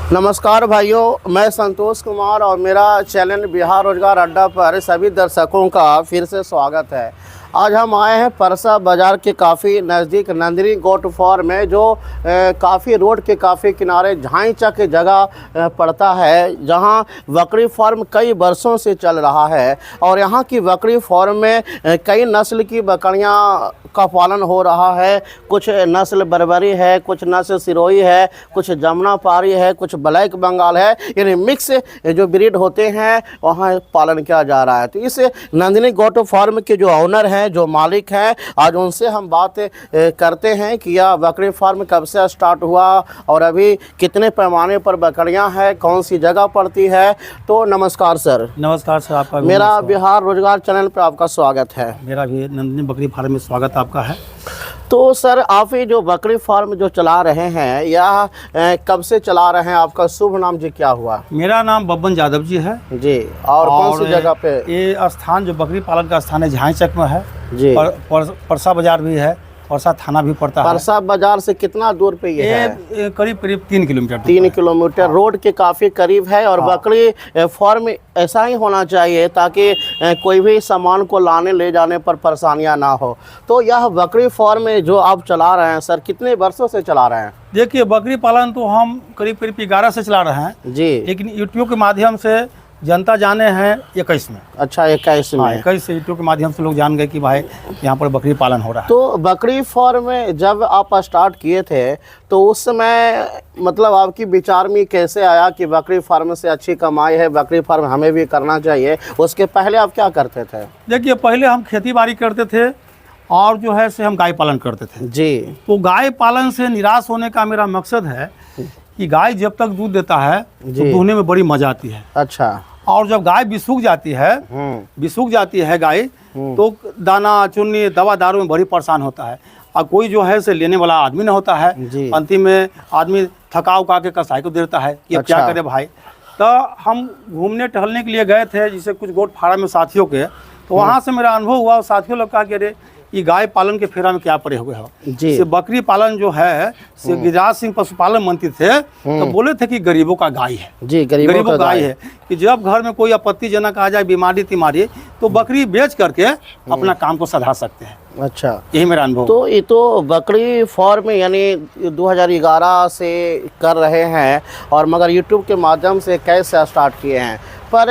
नमस्कार भाइयों, मैं संतोष कुमार और मेरा चैनल बिहार रोजगार अड्डा पर सभी दर्शकों का फिर से स्वागत है। आज हम आए हैं परसा बाज़ार के काफ़ी नज़दीक नंदिनी गोट फार्म में, जो काफ़ी रोड के काफ़ी किनारे झांईचा की जगह पड़ता है, जहां बकरी फार्म कई वर्षों से चल रहा है। और यहां की बकरी फार्म में कई नस्ल की बकरियां का पालन हो रहा है। कुछ नस्ल बर्बरी है, कुछ नस्ल सिरोही है, कुछ जमुनापारी है, कुछ ब्लैक बंगाल है, यानी मिक्स जो ब्रीड होते हैं वहाँ पालन किया जा रहा है। तो इस नंदिनी गोट फार्म के जो ऑनर हैं, जो मालिक हैं, आज उनसे हम बात करते हैं कि यह बकरी फार्म कब से स्टार्ट हुआ और अभी कितने पैमाने पर बकरियां हैं, कौन सी जगह पड़ती है। तो नमस्कार सर। नमस्कार सर, आपका मेरा बिहार रोजगार चैनल पर आपका स्वागत है। मेरा भी नंदिनी बकरी फार्म में स्वागत आपका है। तो सर, आप ये जो बकरी फार्म जो चला रहे हैं, यह कब से चला रहे हैं? आपका शुभ नाम जी क्या हुआ? मेरा नाम बब्बन यादव जी है जी। और कौन सी जगह पे? ये स्थान जो बकरी पालन का स्थान है झांईचक में है जी। परसा बाजार भी है, परसा थाना भी पड़ता है। परसा बाजार से कितना दूर पे ये है? करीब 3 किलोमीटर। 3 किलोमीटर रोड के काफ़ी करीब है। और बकरी फार्म ऐसा ही होना चाहिए ताकि कोई भी सामान को लाने ले जाने पर परेशानियां ना हो। तो यह बकरी फार्म जो आप चला रहे हैं सर, कितने वर्षों से चला रहे हैं? देखिए, बकरी पालन तो हम करीब 11 से चला रहे हैं जी, लेकिन यूट्यूब के माध्यम से जनता जाने हैं 21 में। अच्छा, 21 में। 21 से यूट्यूब के माध्यम से लोग जान गए कि भाई यहाँ पर बकरी पालन हो रहा है। तो बकरी फार्म में जब आप स्टार्ट किए थे तो उस समय मतलब आपकी विचार में कैसे आया कि बकरी फार्म से अच्छी कमाई है, बकरी फार्म हमें भी करना चाहिए? उसके पहले आप क्या करते थे? देखिए, पहले हम खेती बाड़ी करते थे और जो है से हम गाय पालन करते थे जी। तो गाय पालन से निराश होने का मेरा मकसद है कि गाय जब तक दूध देता है तो दूहने में बड़ी मजा आती है। अच्छा। और जब गाय बिसूख जाती है गाय, तो दाना चुन्नी दवा दारू में बड़ी परेशान होता है। और कोई जो है से लेने वाला आदमी न होता है। अंतिम में आदमी थका उका के कसाई को देता है कि अब क्या करे भाई। तो हम घूमने टहलने के लिए गए थे, जिसे कुछ गोट फार्म में साथियों के, तो वहाँ से मेरा अनुभव हुआ। साथियों लोग कहा कि अरे ये गाय पालन के फेरा में क्या पड़े हुए हो जी। बकरी पालन जो है से गिरिराज सिंह पशुपालन मंत्री थे, तो बोले थे कि गरीबों का गाय है जी, गरीबों का गाय है कि जब घर में कोई आपत्तिजनक आ जाए, बीमारी तिमारी, तो बकरी बेच करके अपना काम को सुधार सकते हैं। अच्छा, यही मेरा अनुभव। तो ये तो बकरी फार्म यानी 2011 से कर रहे हैं, और मगर यूट्यूब के माध्यम से कैसे स्टार्ट किए हैं? पर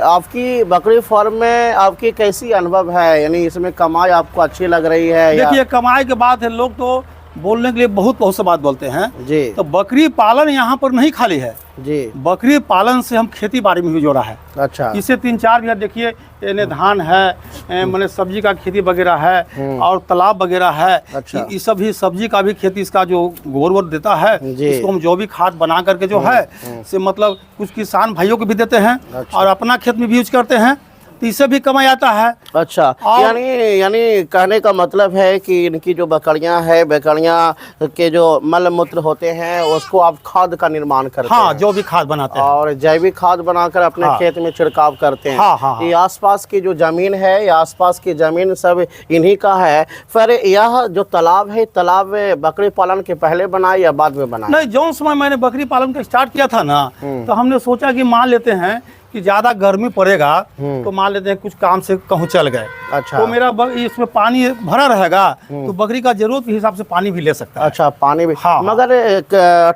आपकी बकरी फार्म में आपकी कैसी अनुभव है? यानी इसमें कमाई आपको अच्छी लग रही है? देखिए, कमाई के बात है, लोग तो बोलने के लिए बहुत से बात बोलते हैं जी। तो बकरी पालन यहाँ पर नहीं खाली है जी, बकरी पालन से हम खेती बाड़ी में भी जोड़ा है। अच्छा। इससे 3-4 बीघा देखिए, यानी धान है, मैंने सब्जी का खेती वगैरह है, और तालाब वगैरह है। अच्छा। ये सब भी सब्जी का भी खेती, इसका जो गोबर देता है इसको हम जैविक खाद बना करके जो है से मतलब कुछ किसान भाइयों को भी देते हैं। अच्छा। और अपना खेत में भी यूज करते हैं, तो इससे भी कमाई आता है। अच्छा। यानी कहने का मतलब है कि इनकी जो बकरियां हैं, बकरियां के जो मल मूत्र होते हैं उसको आप खाद का निर्माण करते हैं? जो भी खाद बनाते हैं और जैविक खाद बनाकर अपने खेत में छिड़काव करते हैं। ये आसपास की जो जमीन है, ये आसपास की जमीन सब इन्हीं का है। फिर यह जो तालाब है, तालाब में बकरी पालन के पहले बनाए या बाद में बनाए? नहीं, जो समय मैंने बकरी पालन का स्टार्ट किया था ना, तो हमने सोचा कि मान लेते हैं कि ज़्यादा गर्मी पड़ेगा, तो मान लेते हैं कुछ काम से कहूँ चल गए। अच्छा। तो मेरा इसमें पानी भरा रहेगा, तो बकरी का जरूरत के हिसाब से पानी भी ले सकता है। अच्छा, पानी भी। हाँ। मगर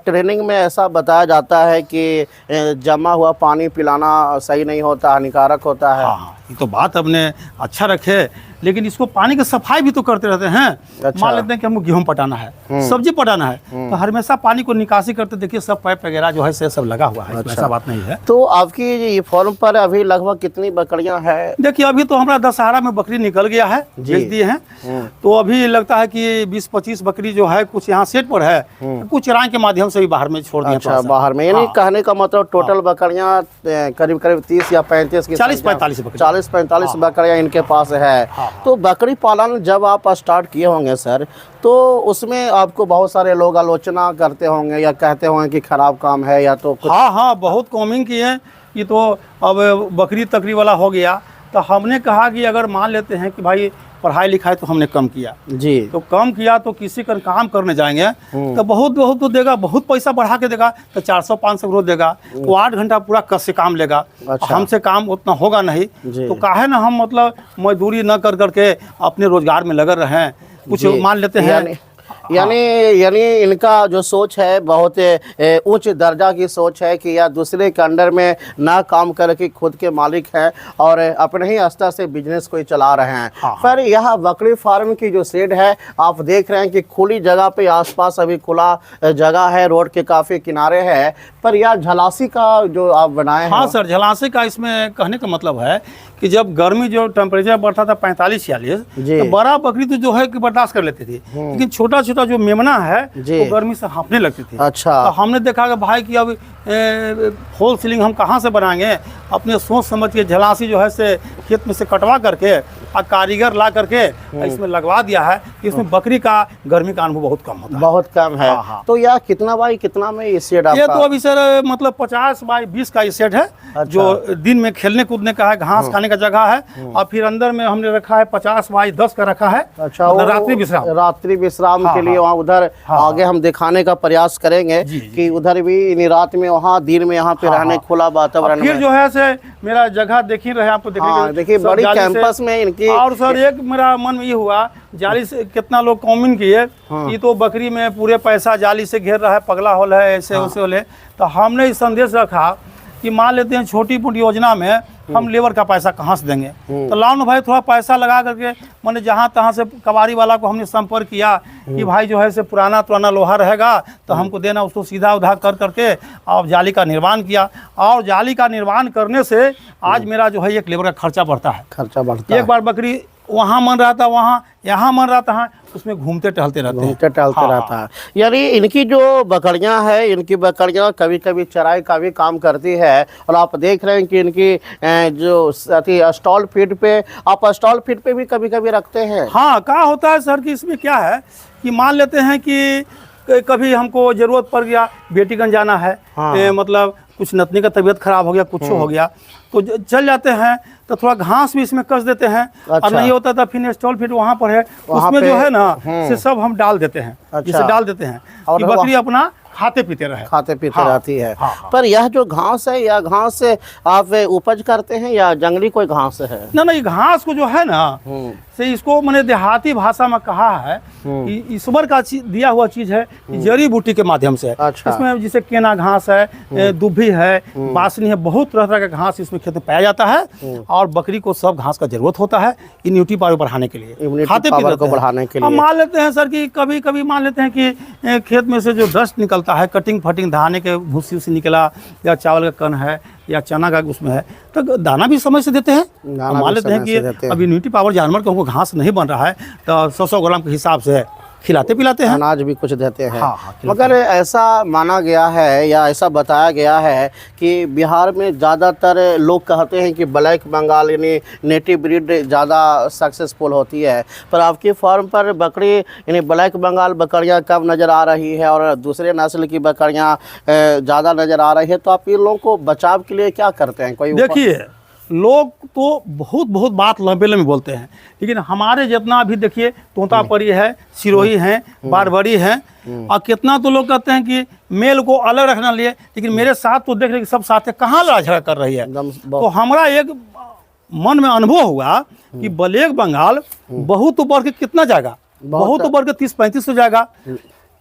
ट्रेनिंग में ऐसा बताया जाता है कि जमा हुआ पानी पिलाना सही नहीं होता, हानिकारक होता है। हाँ, ये तो बात अपने अच्छा रखे, लेकिन इसको पानी की सफाई भी तो करते रहते हैं। अच्छा। मान लेते हैं कि हमको गेहूं पटाना है, सब्जी पटाना है, तो हमेशा पानी को निकासी करते देखिए, सब पाइप वगैरह जो है से सब लगा हुआ है। अच्छा। ऐसा बात नहीं है। तो आपकी ये फार्म पर अभी लगभग कितनी बकरियां हैं? देखिए, अभी तो हमारा दशहरा में बकरी निकल गया है, बेच दिए हैं। तो अभी लगता है कि 20-25 बकरी जो है, कुछ यहाँ सेट पर है, कुछ चराई के माध्यम से भी बाहर में छोड़ दिया। अच्छा, बाहर में। यानी कहने का मतलब टोटल बकरियां करीब 30 या 35 की 40-45 बकरियां इनके पास है। तो बकरी पालन जब आप स्टार्ट किए होंगे सर, तो उसमें आपको बहुत सारे लोग आलोचना करते होंगे या कहते होंगे कि खराब काम है या तो कुछ? हाँ, बहुत कॉमिंग किए हैं कि तो अब बकरी तकरी वाला हो गया। तो हमने कहा कि अगर मान लेते हैं कि भाई पढ़ाई लिखाई तो हमने कम किया जी। तो कम किया तो किसी का काम करने जाएंगे तो बहुत बहुत तो देगा, बहुत पैसा बढ़ा के देगा, तो 400-500 रोज देगा, वो 8 घंटा पूरा कस से काम लेगा। अच्छा। हमसे काम उतना होगा नहीं, तो काहे ना हम मतलब मजदूरी न कर करके अपने रोजगार में लगे रहें, कुछ मान लेते हैं। यानी इनका जो सोच है बहुत उच्च दर्जा की सोच है कि या दूसरे के अंडर में ना काम करके खुद के मालिक हैं और अपने ही स्तर से बिजनेस को चला रहे हैं। हाँ। पर यह बकरी फार्म की जो शेड है आप देख रहे हैं कि खुली जगह पे आसपास अभी खुला जगह है, रोड के काफ़ी किनारे है, पर यह झलासी का जो आप बनाए हैं। हाँ सर, झलासी का इसमें कहने का मतलब है कि जब गर्मी जो टेम्परेचर बढ़ता था 45-46, तो बड़ा बकरी तो जो है कि बर्दाश्त कर लेती थी, लेकिन छोटा छोटा जो मेमना है वो गर्मी से हाँफने लगती थी। अच्छा। तो हमने देखा कि भाई कि अब होल सीलिंग हम कहाँ से बनाएंगे, अपने सोच समझ के झलासी जो है से खेत में से कटवा करके और कारीगर ला करके इसमें लगवा दिया है। इसमें बकरी का गर्मी का अनुभव बहुत कम होता है, बहुत कम है। हाँ। तो यह कितना बाई कितना में ये शेड ये तो अभी सर मतलब 50x20 का ये सेट है। अच्छा। जो दिन में खेलने कूदने का है, घास खाने का जगह है, और फिर अंदर में हमने रखा है 50x10 का रखा है। अच्छा, मतलब रात्रि विश्राम के लिए वहाँ उधर आगे हम दिखाने का प्रयास करेंगे कि उधर भी रात में वहाँ, दिन में यहाँ पे रहने खुला वातावरण। फिर जो है से मेरा जगह देख ही रहे आपको, देखिए बड़ी कैंपस में इनकी। और सर एक मेरा मन में ये हुआ, जाली से कितना लोग कॉमेंट किए ये तो बकरी में पूरे पैसा जाली से घेर रहा है, पगला होल है, ऐसे वैसे होले। तो हमने इस संदेश रखा कि मान लेते हैं छोटी मोटी योजना में हम लेबर का पैसा कहाँ से देंगे, तो लाओ ना भाई थोड़ा पैसा लगा करके, मैंने जहाँ तहाँ से कबाड़ी वाला को हमने संपर्क किया कि भाई जो है से पुराना लोहा रहेगा तो हमको देना, उसको सीधा उधा कर करके और जाली का निर्माण किया। और जाली का निर्माण करने से आज मेरा जो है एक लेबर का खर्चा बढ़ता है। एक बार बकरी वहाँ मन रहा था, वहाँ यहाँ मन रहा था, उसमें घूमते टहलते रहता है। यानी इनकी जो बकरियां हैं, इनकी बकरियां कभी कभी चराई का भी काम करती है। और आप देख रहे हैं कि इनकी जो स्टॉल फीड पे, आप स्टॉल फीड पे भी कभी कभी रखते हैं। हाँ, क्या होता है सर कि इसमें क्या है कि मान लेते हैं कि कभी हमको ज़रूरत पड़ गया, बेटीगंज जाना है, मतलब कुछ नतनी का तबीयत खराब हो गया, कुछ हो गया, तो चल जाते हैं, तो थोड़ा घास भी इसमें कस देते हैं। अच्छा। और नहीं होता था फिर स्टॉल फीड वहाँ पर है, उसमें जो है ना से सब हम डाल देते हैं। अच्छा। जिसे डाल देते हैं कि बकरी अपना खाते पीते रहती है। पर यह जो घास है, यह घास से आप उपज करते हैं या जंगली कोई घास है? ना, ये घास को जो है ना से इसको मैंने देहाती भाषा में कहा है कि ईश्वर का दिया हुआ चीज है, जड़ी बूटी के माध्यम से। अच्छा। इसमें जैसे केना घास है, दुभी है, बासनी है, बहुत तरह तरह का घास इसमें खेत में पाया जाता है। और बकरी को सब घास का जरूरत होता है इम्यूनिटी पावर बढ़ाने के लिए, खाते पीते को बढ़ाने के लिए। हम मान लेते हैं सर कि कभी कभी मान लेते हैं कि खेत में से जो डस्ट निकलता है, कटिंग फटिंग धाने के भूसी उसी निकला, या चावल का कण है, या चना का उसमें है, तो दाना भी समय से देते हैं। मान लेते हैं कि अब इम्यूनिटी पावर जानवर को हमको घास नहीं बन रहा है तो 100 ग्राम के हिसाब से खिलाते पिलाते हैं, अनाज भी कुछ देते हैं। मगर ऐसा माना गया है या ऐसा बताया गया है कि बिहार में ज़्यादातर लोग कहते हैं कि ब्लैक बंगाल यानी नेटिव ब्रीड ज़्यादा सक्सेसफुल होती है, पर आपकी फार्म पर बकरी यानी ब्लैक बंगाल बकरियां कम नज़र आ रही है और दूसरे नस्ल की बकरियां ज़्यादा नज़र आ रही है। तो आप इन लोगों को बचाव के लिए क्या करते हैं? कोई देखिए, लोग तो बहुत बात लंबे लंबे बोलते हैं, लेकिन हमारे जितना अभी देखिए तोतापरी है, सिरोही है, बारबरी है, और कितना तो लोग कहते हैं कि मेल को अलग रखना लिए, लेकिन मेरे साथ तो देख रहे कि सब साथ कहाँ लड़ा झगड़ा कर रही है। तो हमारा एक मन में अनुभव हुआ कि ब्लैक बंगाल बहुत ऊपर के कितना जाएगा, बहुत ऊपर के 30-35 हो जाएगा,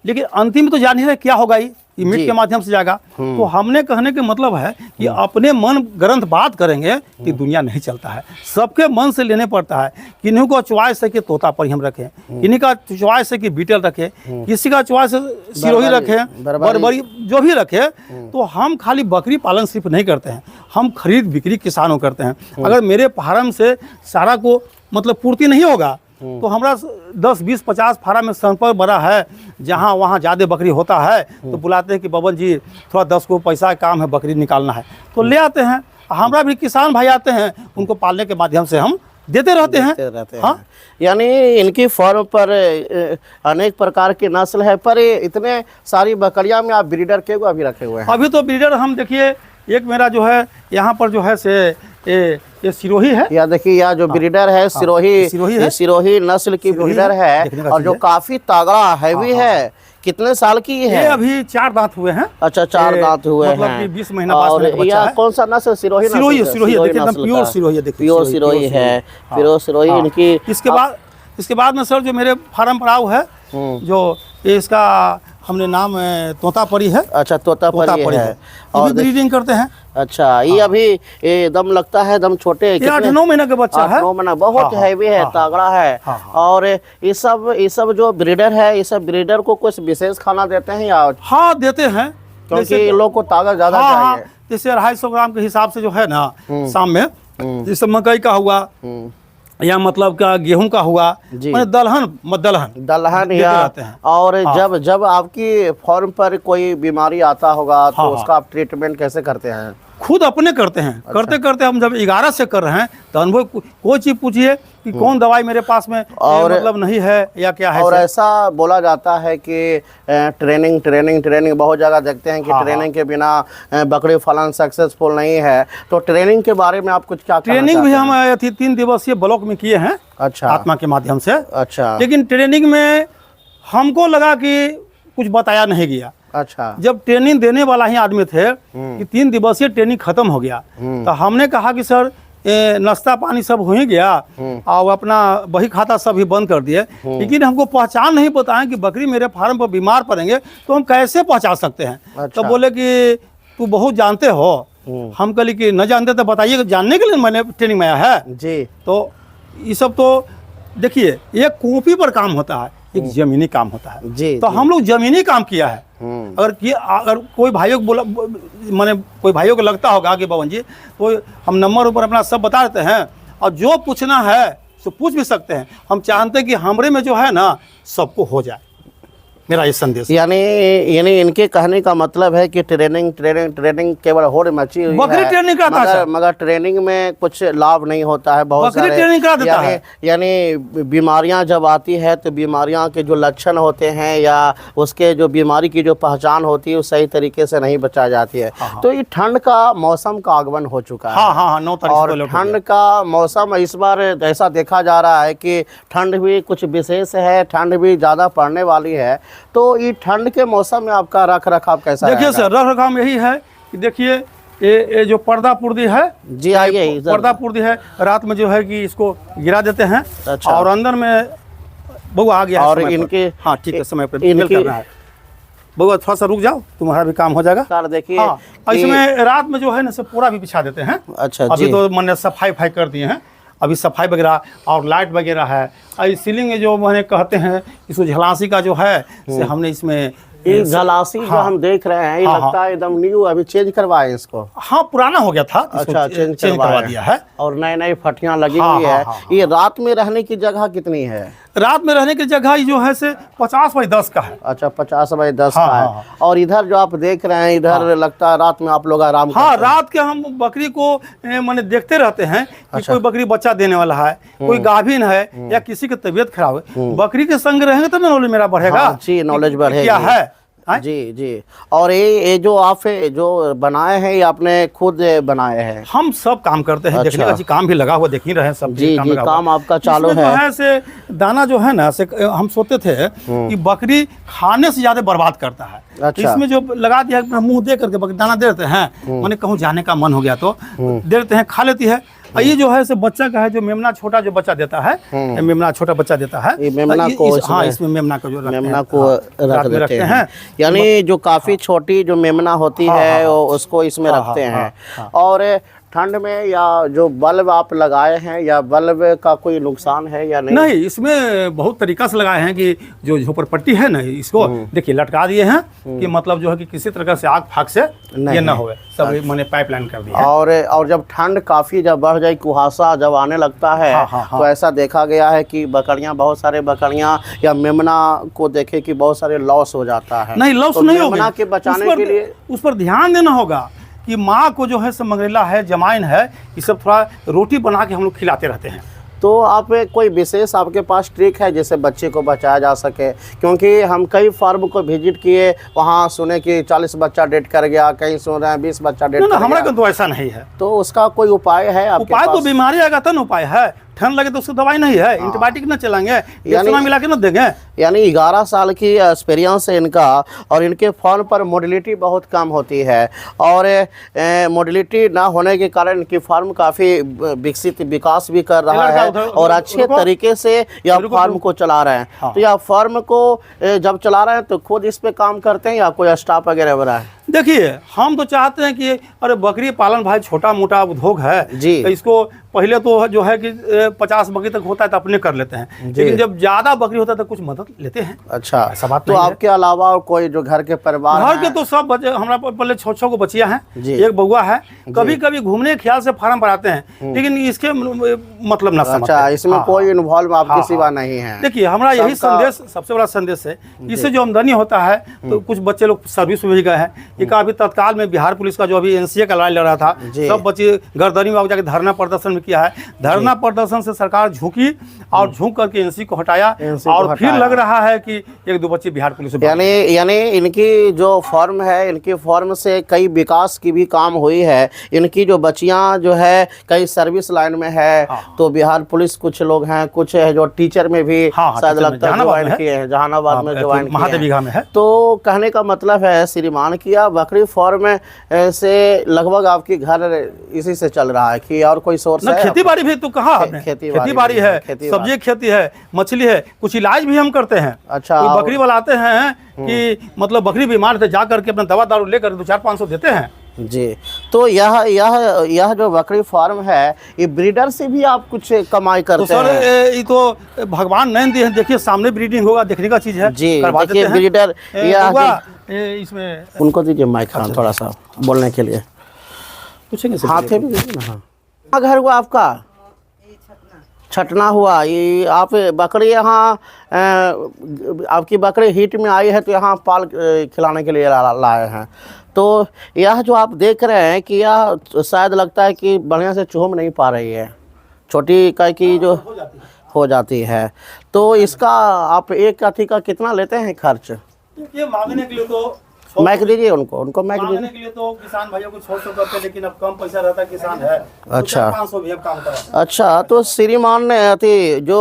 लेकिन अंतिम में तो जान ही रहे क्या होगा, ये मीट के माध्यम से जाएगा। तो हमने कहने के मतलब है कि अपने मन ग्रंथ बात करेंगे कि दुनिया नहीं चलता है, सबके मन से लेने पड़ता है। किन्हीं को चॉइस है कि तोता पर हम रखें, किन्हीं का चॉइस है कि बीटल रखें, किसी का चॉइस है सिरोही रखें, बरबरी जो भी रखे। तो हम खाली बकरी पालन सिर्फ नहीं करते हैं, हम खरीद बिक्री किसानों करते हैं। अगर मेरे फार्म से सारा को मतलब पूर्ति नहीं होगा तो हमारा 10, 20, 50 फार्म में संपर्क बड़ा है, जहाँ वहाँ ज़्यादा बकरी होता है तो बुलाते हैं कि बबन जी थोड़ा 10 को पैसा काम है, बकरी निकालना है, तो ले आते हैं। हमारा भी किसान भाई आते हैं, उनको पालने के माध्यम से हम देते रहते हैं। हाँ, यानी इनकी फार्म पर अनेक प्रकार की नस्ल है, पर इतने सारी बकरियां में आप ब्रीडर के अभी रखे हुए हैं? अभी तो ब्रीडर हम देखिए, एक मेरा जो है यहाँ पर जो है से ये सिरोही है। या देखिए यह जो ब्रीडर है सिरोही नस्ल की ब्रीडर है और जो काफी तगड़ा हैवी है। कितने साल की है? ये अभी 4 दांत हुए हैं। अच्छा 4 दांत हुए हैं, मतलब कि 20 महीना पास में बच्चा है। कौन सा नस्ल? सिरोही देखिए एकदम प्योर सिरोही, देखिए प्योर सिरोही है, प्योर सिरोही इनकी। इसके बाद में सर जो मेरे फार्म पर आऊ है, जो इसका हमने नाम तोतापरी है। अच्छा तोतापरी है, और ब्रीडिंग करते हैं। अच्छा ये अभी ये दम लगता है, दम छोटे 8-9 महीने का बच्चा है। 9 महीना, बहुत हैवी है, तगड़ा है। और ये सब जो ब्रीडर है, ये सब ब्रीडर को कुछ विशेष खाना देते हैं या? हाँ देते हैं, क्योंकि इन लोग को ताकत ज्यादा चाहिए। जैसे 250 ग्राम के हिसाब से जो है ना शाम में, जैसे मकई का हुआ या मतलब क्या गेहूं का हुआ, दलहन या। और जब आपकी फार्म पर कोई बीमारी आता होगा तो उसका आप ट्रीटमेंट कैसे करते हैं? खुद अपने करते हैं। अच्छा। करते हम जब 11 से कर रहे हैं तो अनुभव कोई चीज पूछिए कि कौन दवाई मेरे पास में और मतलब नहीं है या क्या है। और ऐसा बोला जाता है कि ट्रेनिंग बहुत जगह देखते हैं कि ट्रेनिंग के बिना बकरी पालन सक्सेसफुल नहीं है। तो ट्रेनिंग के बारे में आप कुछ क्या? ट्रेनिंग भी हम 3 दिवसीय ब्लॉक में किए हैं। अच्छा। आत्मा के माध्यम से। अच्छा। लेकिन ट्रेनिंग में हमको लगा कि कुछ बताया नहीं गया। अच्छा। जब ट्रेनिंग देने वाला ही आदमी थे कि 3 दिवसीय ट्रेनिंग खत्म हो गया, तो हमने कहा कि सर नाश्ता पानी सब हो ही गया और अपना बही खाता सब ही बंद कर दिए, लेकिन हमको पहचान नहीं बताएं कि बकरी मेरे फार्म पर बीमार पड़ेंगे तो हम कैसे पहचान सकते हैं। अच्छा। तो बोले कि तू बहुत जानते हो। हम कहली कि न जानते तो बताइए, जानने के लिए मैंने ट्रेनिंग में आया है जी। तो ये सब तो देखिए एक कॉपी पर काम होता है, एक जमीनी काम होता है जी। तो हम लोग जमीनी काम किया है। अगर कोई भाइयों को बोला, मैंने कोई भाइयों को लगता होगा कि पवन जी तो हम नंबर ऊपर अपना सब बता देते हैं और जो पूछना है तो पूछ भी सकते हैं। हम चाहते हैं कि हमरे में जो है ना सबको हो जाए, मेरा ये संदेश। यानी इनके कहने का मतलब है कि ट्रेनिंग केवल होड़ मची हुई बकरी ट्रेनिंग कराता है, मगर ट्रेनिंग में कुछ लाभ नहीं होता है। बहुत सारे ट्रेनिंग करा देता है। यानी बीमारियां जब आती है तो बीमारियां के जो लक्षण होते हैं या उसके जो बीमारी की जो पहचान होती है वो सही तरीके से नहीं बचा जाती है। तो ये ठंड का मौसम का आगमन हो चुका है। 9 तारीख और ठंड का मौसम इस बार ऐसा देखा जा रहा है कि ठंड भी कुछ विशेष है, ठंड भी ज़्यादा पड़ने वाली है। तो ये ठंड के मौसम में आपका रख रखाव कैसा? देखिए सर, रख रखाव यही है कि देखिए ये जो पर्दा पुर्दी है जी, आइए पर्दा पुर्दी है, रात में जो है कि इसको गिरा देते हैं। अच्छा। और अंदर में बउआ आ गया और इनके हाँ ठीक है समय पे करना है। बउआ थोड़ा सा रुक जाओ, तुम्हारा भी काम हो जाएगा। सर देखिए हाँ, इसमें रात में जो है ना सब पूरा भी बिछा देते हैं। अच्छा। अभी तो मैंने सफाई कर दिए हैं, अभी सफाई वगैरह और लाइट वगैरह है। और सीलिंग में जो मैंने कहते हैं इसको झलासी का जो है से हमने इसमें झलासी जो हम देख रहे हैं, ये लगता है एकदम न्यू, अभी चेंज करवाए इसको। हाँ पुराना हो गया था। अच्छा, चेंज करवा दिया है और नई फटियां लगी हुई है। ये रात में रहने की जगह कितनी है? रात में रहने की जगह जो है से 50 बाई 10 का है। अच्छा 50 बाई 10 का है। और इधर जो आप देख रहे हैं इधर लगता है रात में आप लोग आराम हाँ रात के हम बकरी को मैंने देखते रहते हैं कि कोई बकरी बच्चा देने वाला है, कोई गाभिन है या किसी की तबीयत खराब है। बकरी के संग रहेंगे तो नॉलेज मेरा बढ़ेगा जी, नॉलेज बढ़ेगा क्या है जी। और ये जो आप जो बनाए हैं ये आपने खुद बनाए हैं? हम सब काम करते हैं। अच्छा। देखिए काम भी लगा हुआ देख ही रहे हैं सब जी काम आपका चालू है। से दाना जो है ना से हम सोचते थे कि बकरी खाने से ज्यादा बर्बाद करता है। अच्छा। इसमें जो लगा दिया मुंह दे करके बकरी दाना दे देते हैं, मैंने कहूँ जाने का मन हो गया तो दे देते हैं, खा लेती है। ये जो है से बच्चा का है, जो मेमना छोटा जो बच्चा देता है, मेमना छोटा बच्चा देता है, मेमना को हाँ इसमें मेमना को जो मेमना को रख देते हैं। यानी जो काफी छोटी जो मेमना होती है उसको इसमें रखते हैं। और ठंड में या जो बल्ब आप लगाए हैं या बल्ब का कोई नुकसान है या नहीं? नहीं, इसमें बहुत तरीका से लगाए हैं कि जो झोपड़पट्टी है ना इसको देखिए लटका दिए हैं कि मतलब जो है कि किसी तरह से आग फाग से ये ना होवे, सब मैंने पाइपलाइन कर दिया। और जब ठंड काफी जब बढ़ जाए, कुहासा जब आने लगता है तो ऐसा देखा गया है कि बकरियां, बहुत सारे बकरियां या मेमना को देखे कि बहुत सारे लॉस हो जाता है। नहीं लॉस नहीं होगा, मेमना के बचाने के लिए उस पर ध्यान देना होगा कि माँ को जो है मंगरेला है, जमाइन है, ये सब थोड़ा रोटी बना के हम लोग खिलाते रहते हैं। तो आप कोई विशेष आपके पास ट्रिक है जिससे बच्चे को बचाया जा सके? क्योंकि हम कई फार्म को विजिट किए, वहाँ सुने कि 40 बच्चा डेट कर गया, कहीं सुन रहे हैं 20 बच्चा डेट कर गया। हमारे तो ऐसा नहीं है। तो उसका कोई उपाय है आपके उपाय पास? तो बीमारी आएगा तो ना उपाय है, ठंड लगे तो उसको दवाई नहीं है, एंटीबायोटिक ना चलाएंगे, यानी मिला के ना देंगे। यानी 11 साल की एक्सपीरियंस है इनका, और इनके फार्म पर मोडिलिटी बहुत कम होती है, और मोडिलिटी ना होने के कारण इनकी फार्म काफ़ी विकास भी कर रहा है और अच्छे तरीके से यह फार्म को चला रहे हैं। तो यह फार्म को जब चला रहे हैं तो खुद इस पे काम करते हैं या कोई स्टाफ वगैरह बना है? देखिए, हम तो चाहते हैं कि अरे बकरी पालन भाई छोटा मोटा उद्योग है जी, तो इसको पहले तो जो है कि 50 बकरी तक होता है तो अपने कर लेते हैं, लेकिन जब ज्यादा बकरी होता है तो कुछ मदद लेते हैं। अच्छा, ऐसा बात तो आपके अलावा और कोई जो घर के परिवार घर के तो सब बच्चे हमारा पहले 6 को बच्चियां हैं, एक बउआ है, कभी कभी घूमने के ख्याल से फार्म पर आते हैं, लेकिन इसके मतलब ना समझते। अच्छा, इसमें कोई इन्वॉल्व आपके सिवा नहीं है? देखिए, हमारा यही संदेश, सबसे बड़ा संदेश है, इससे जो आमदनी होता है तो कुछ बच्चे लोग सर्विस में भी गए हैं। एक अभी तत्काल में बिहार पुलिस का जो अभी NCA का लड़ाई लड़ रहा था, सब बच्चे गर्दनी में जाके धरना प्रदर्शन में किया है। धरना प्रदर्शन से सरकार झुकी और झुक करके NC को हटाया, और फिर लग रहा है कि 1-2 बच्चे बिहार पुलिस में। यानी इनकी जो फॉर्म है, इनकी फॉर्म से कई विकास की भी काम हुई है। इनकी जो बच्चियां जो है कई सर्विस लाइन में है, तो बिहार पुलिस कुछ लोग हैं, कुछ है जो टीचर में भी शायद लगता है ज्वाइन किए हैं, जहानाबाद में ज्वाइन महादेवीघाट में है। तो कहने का मतलब है श्रीमान कि बकरी फार्म से लगभग आपकी घर इसी से चल रहा है कि और कोई सोर्स है? खेती बाड़ी भी तो कहा आपने, खेती बाड़ी है, सब्जी खेती है, मछली है, कुछ इलाज भी हम करते हैं। अच्छा, बकरी वाला आते हैं कि मतलब बकरी बीमार थे, जा करके अपना दवा दारू लेकर 200-500 देते हैं जी। तो यह जो बकरी फार्म है, ये ब्रीडर से भी आप कुछ कमाई करते तो हैं? सर ये तो भगवान नहीं दिए हैं, देखिए सामने ब्रीडिंग होगा, देखने का चीज है जी। देखिए ब्रीडर इसमें उनको दीजिए माइक थोड़ा सा बोलने के लिए, पूछेंगे हाथ में दीजिए ना। हाँ, घर हुआ आपका छटना हुआ, ये आप बकरी यहाँ आपकी बकरी हीट में आई है तो यहाँ पाल खिलाने के लिए लाए हैं। तो यह जो आप देख रहे हैं कि यह शायद लगता है कि बढ़िया से चूम नहीं पा रही है, छोटी का की जो हो जाती है। तो इसका आप एक अथी का कितना लेते हैं खर्च? ये मांगने के लिए तो मैक दीजिए उनको मैक दीजिए। के लिए तो किसान भाइयों को 600 करते, लेकिन अब कम पैसा रहता है, किसान है। अच्छा, 500 भी काम करा। अच्छा, तो श्रीमान ने अति जो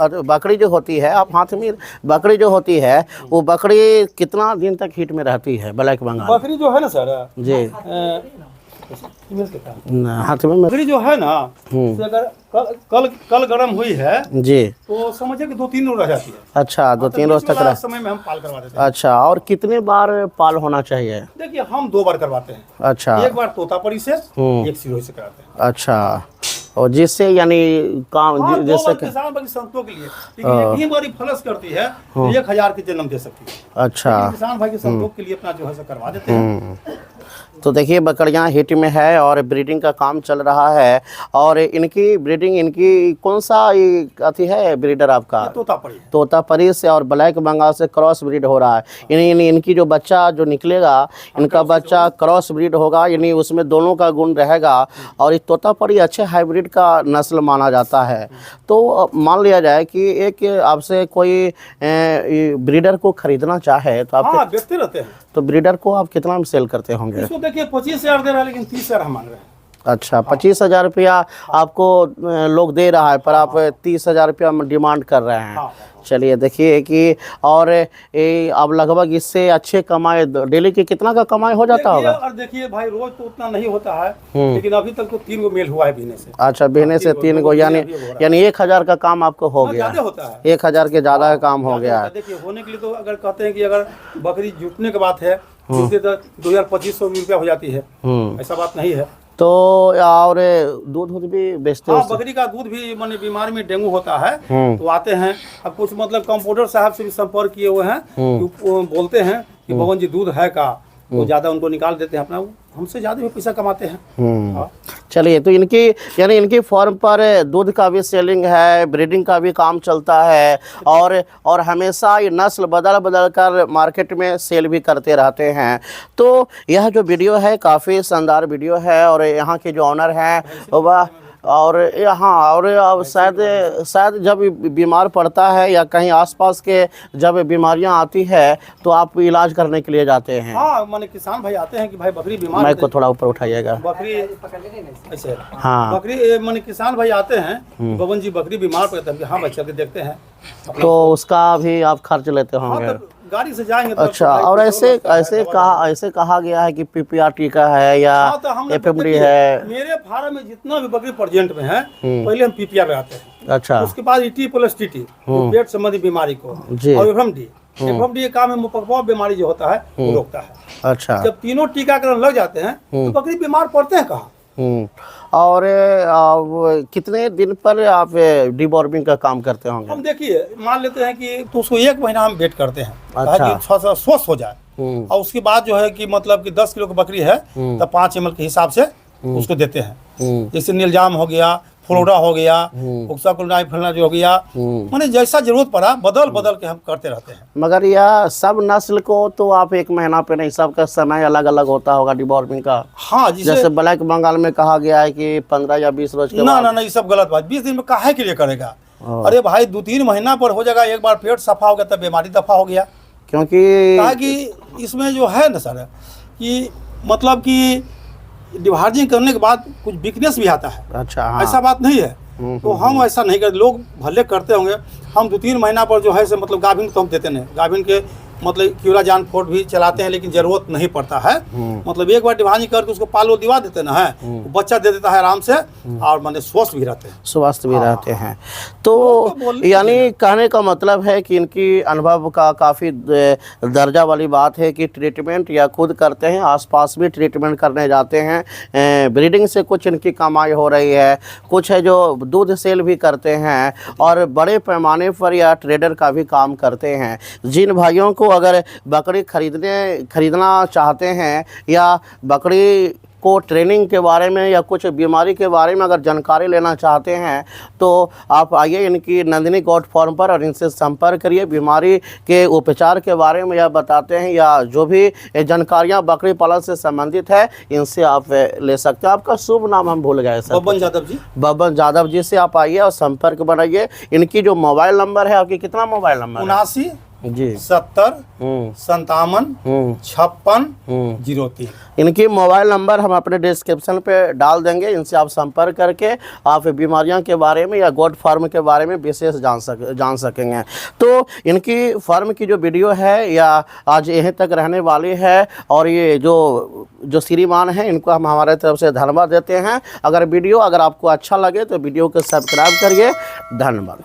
बकरी जो होती है, आप हाथ में बकरी जो होती है, वो बकरी कितना दिन तक हीट में रहती है ब्लैक बंगाल? बकरी जो है ना सर जी, हाथ में बकरी जो है ना, अगर कल गर्म हुई है जी, तो समझिए कि 2-3 रोज रह जाती है। अच्छा, 2-3 रोज तक समय में हम पाल करवा देते हैं। अच्छा, और कितने बार पाल होना चाहिए? देखिए, हम 2 बार करवाते हैं। अच्छा, एक बार तोतापरी से, एक सिरोही से कराते हैं। अच्छा, और जिससे यानी काम जैसे किसान संतों के लिए, लेकिन एक बार फ्लश करती है तो 1000 की जन्म दे सकती है। अच्छा, किसान भाई के संतों के लिए अपना जो है करवा देते हैं। तो देखिए, बकरियां हिट में है और ब्रीडिंग का काम चल रहा है, और इनकी ब्रीडिंग, इनकी कौन सा अथी है ब्रीडर आपका? तोतापरी से और ब्लैक बंगाल से क्रॉस ब्रीड हो रहा है। इनकी जो बच्चा जो निकलेगा, इनका बच्चा क्रॉस ब्रीड होगा, यानी उसमें दोनों का गुण रहेगा, और ये तोतापरी अच्छे हाइब्रिड का नस्ल माना जाता है। तो मान लिया जाए कि एक आपसे कोई ब्रीडर को खरीदना चाहे तो आप बेचते रहते हैं, तो ब्रीडर को आप कितना में सेल करते होंगे? इसको देखिए 25,000 दे रहा है, लेकिन 30,000 हम मांग रहे हैं। अच्छा, 25,000 रुपया आपको लोग दे रहा है, पर आप 30,000 रुपया डिमांड कर रहे हैं। चलिए देखिए कि और अब लगभग इससे अच्छे कमाई, डेली की कितना का कमाई हो जाता होगा? और देखिए भाई, रोज तो उतना नहीं होता है, लेकिन अभी तक तो 3 गो मेल हुआ है बीने से। अच्छा, बीने से 3 गो, यानी 1000 का काम आपको हो गया। 1000 के ज्यादा का काम हो गया है। देखिए, होने के लिए तो अगर कहते हैं कि अगर बकरी जुटने के बात है, 2,000-2,500 रुपया हो जाती है, ऐसा बात नहीं है। तो और दूध भी बेचते हैं? बकरी का दूध भी, माने बीमारी में डेंगू होता है तो आते हैं। अब कुछ मतलब कंपाउंडर साहब से भी संपर्क किए हुए हैं, बोलते हैं कि भगवान जी दूध है का, वो ज्यादा उनको निकाल देते हैं, अपना हमसे ज्यादा भी पैसा कमाते हैं। चलिए, तो इनकी फार्म पर दूध का भी सेलिंग है, ब्रीडिंग का भी काम चलता है, और हमेशा ये नस्ल बदल कर मार्केट में सेल भी करते रहते हैं। तो यह जो वीडियो है काफ़ी शानदार वीडियो है, और यहाँ के जो ऑनर हैं वह और हाँ, और अब शायद जब बीमार पड़ता है या कहीं आसपास के जब बीमारियां आती है तो आप इलाज करने के लिए जाते हैं? हाँ, माने किसान भाई आते हैं कि भाई बकरी बीमार, माइक को थोड़ा ऊपर उठाइएगा। बकरी ऐसे, हाँ, बकरी माने किसान भाई आते हैं, बबन जी बकरी बीमार पड़ता है, हाँ भाई चल के देखते हैं, तो उसका भी आप खर्च लेते होंगे? हाँ, गाड़ी से जाएंगे तो अच्छा, और ऐसे कहा गया है कि पीपीआर टीका है या एफएमडी है? मेरे फार्म में जितना भी बकरी प्रेजेंट में है पहले हम पीपीआर लगाते हैं। अच्छा, उसके बाद ईटी प्लस टीटी पेट संबंधी बीमारी को, और एफएमडी का काम है मुपकवा बीमारी जो होता है वो रोकता है। अच्छा, जब तीनों टीकाकरण लग जाते हैं तो बकरी बीमार पड़ते हैं कहाँ। और कितने दिन पर आप डिवॉर्मिंग का काम करते होंगे? हम देखिए मान लेते हैं कि तो उसको 1 महीना हम वेट करते हैं, अच्छा, थोड़ा सा स्वस्थ हो जाए, और उसके बाद जो है कि मतलब कि 10 किलो की बकरी है तो 5 ml के हिसाब से उसको देते हैं। जैसे नीलजाम हो गया, फ्लोरा हो गया, फलना जो हो गया, माने जैसा जरूरत पड़ा बदल के हम करते रहते हैं। मगर यह सब नस्ल को तो आप 1 महीना पे नहीं, सबका समय अलग अलग होता होगा डिवॉर्मिंग का? हाँ, जैसे ब्लैक बंगाल में कहा गया है कि 15 या 20 रोज के बाद। ना, ये सब गलत बात। 20 दिन में काहे के लिए करेगा? अरे भाई 2-3 महीना पर हो जाएगा, एक बार पेट सफा हो गया तब बीमारी दफा हो गया। क्योंकि इसमें जो है ना सर कि मतलब कि डिवार्जिंग करने के बाद कुछ वीकनेस भी आता है। अच्छा, हाँ। ऐसा बात नहीं है, तो हम ऐसा नहीं करते। लोग भले करते होंगे, हम 2-3 महीना पर जो है से मतलब गाभिन तो हम देते नहीं, गाभिन के मतलब क्यूराजान फोर्ट भी चलाते हैं, लेकिन जरूरत नहीं पड़ता है। मतलब एक बार डिवार्जिंग करके उसको पालो दिवा देते ना है, बच्चा दे देता है आराम से, और माने स्वस्थ भी रहते हैं। स्वस्थ भी रहते हैं। तो यानी कहने का मतलब है कि इनकी अनुभव का काफ़ी दर्जा वाली बात है कि ट्रीटमेंट या खुद करते हैं, आसपास भी ट्रीटमेंट करने जाते हैं। ब्रीडिंग से कुछ इनकी कमाई हो रही है, कुछ है जो दूध सेल भी करते हैं, और बड़े पैमाने पर या ट्रेडर का भी काम करते हैं। जिन भाइयों को अगर बकरी खरीदना चाहते हैं या बकरी को ट्रेनिंग के बारे में या कुछ बीमारी के बारे में अगर जानकारी लेना चाहते हैं तो आप आइए इनकी नंदिनी गोट फार्म पर और इनसे संपर्क करिए। बीमारी के उपचार के बारे में यह बताते हैं या जो भी जानकारियां बकरी पालन से संबंधित है इनसे आप ले सकते हैं। आपका शुभ नाम हम भूल गए सर। बबन यादव जी। बबन यादव जी से आप आइए और संपर्क बनाइए। इनकी जो मोबाइल नंबर है, आपकी कितना मोबाइल नंबर? 79 जी 70 57 56 03। इनकी मोबाइल नंबर हम अपने डिस्क्रिप्शन पे डाल देंगे। इनसे आप संपर्क करके आप बीमारियों के बारे में या गोट फार्म के बारे में विशेष जान सकेंगे। तो इनकी फार्म की जो वीडियो है या आज यहीं तक रहने वाली है, और ये जो श्रीमान हैं इनको हम हमारे तरफ से धन्यवाद देते हैं। अगर आपको अच्छा लगे तो वीडियो को सब्सक्राइब करिए। धन्यवाद।